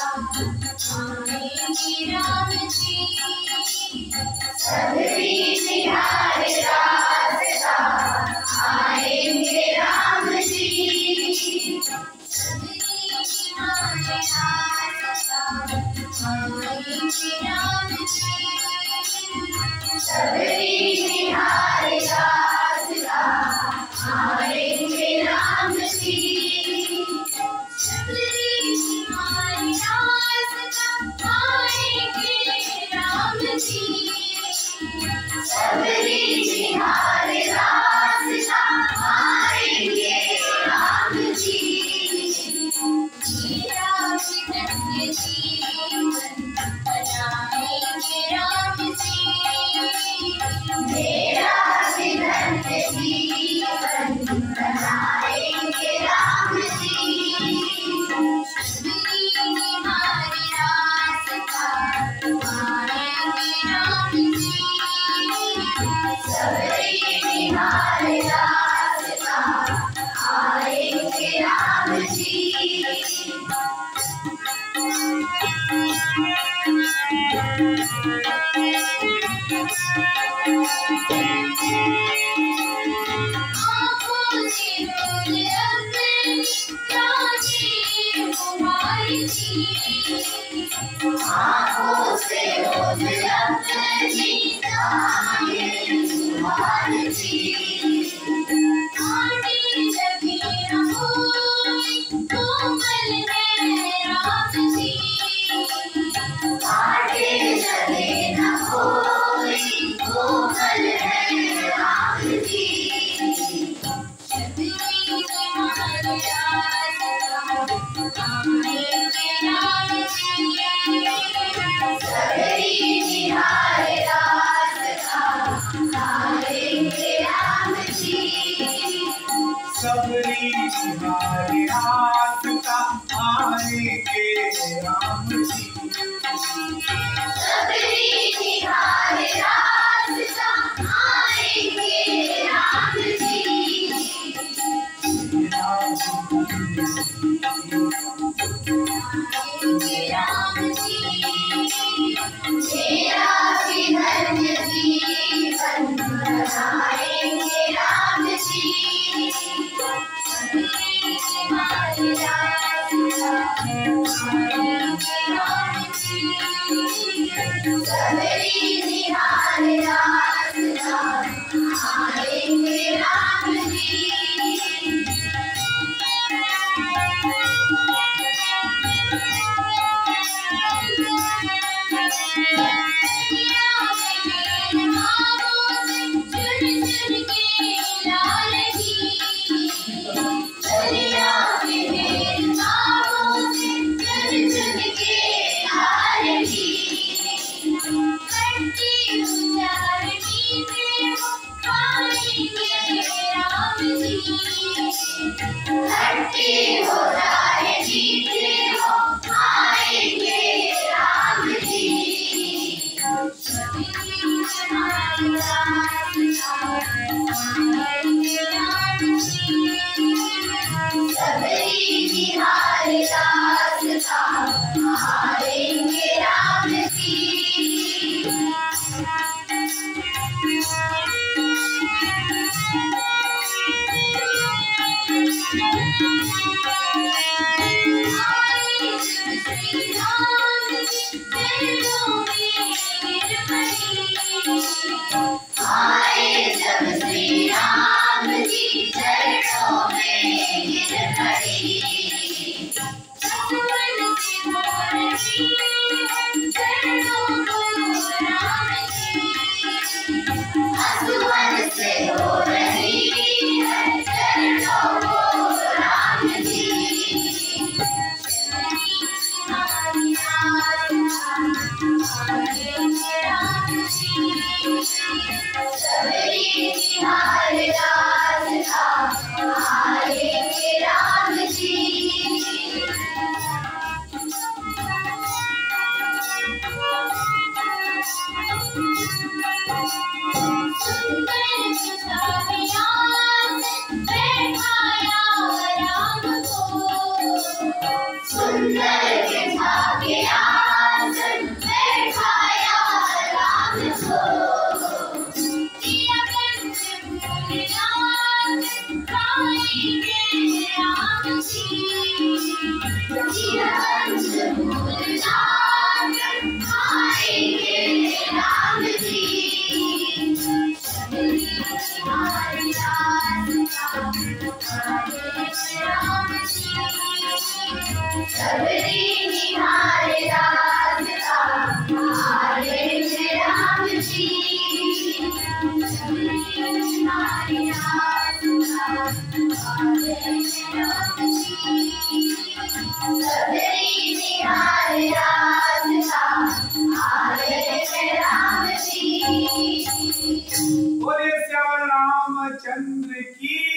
आएंगे राम जी। सबरी निहार रास्ता आएंगे राम जी। सबरी निहार रास्ता आएंगे राम जी। सबरी निहार रास्ता आएंगे राम जी। सबरी निहार रास्ता आएंगे राम जी। सबरी निहार रास्ता आएंगे राम जी। मेरा विधन्य जीवन बनाएंगे राम जी। मेरा विधन्य जीवन बनाएंगे राम जी। सबरी निहार रास्ता आएंगे राम जी। सबरी निहार रास्ता आएंगे राम जी। आँखों से रोज अपनी राजी तुम्हारी जी। आँखों से रोज अपनी राजी तुम्हारी जी। आगे जभी न कोई कोमल है राम जी। आगे जभी न कोई कोमल है राम जी। सबरी निहार रास्ता आएंगे राम जी। सबरी निहार रास्ता आएंगे राम जी। सबरी निहार रास्ता आएंगे राम जी। सबरी निहार रास्ता आएंगे राम जी। आएंगे राम जी। मेरा विधन्य जीवन बनाएंगे राम जी। सबरी निहार रास्ता आएंगे राम जी। सबरी निहार रास्ता आएंगे राम जी। हट्टी हो जाए जीते हो आएंगे राम जी। सबरी निहार रास्ता आएंगे राम जी। सबरी निहार रास्ता आएंगे राम जी। रामचंद्र की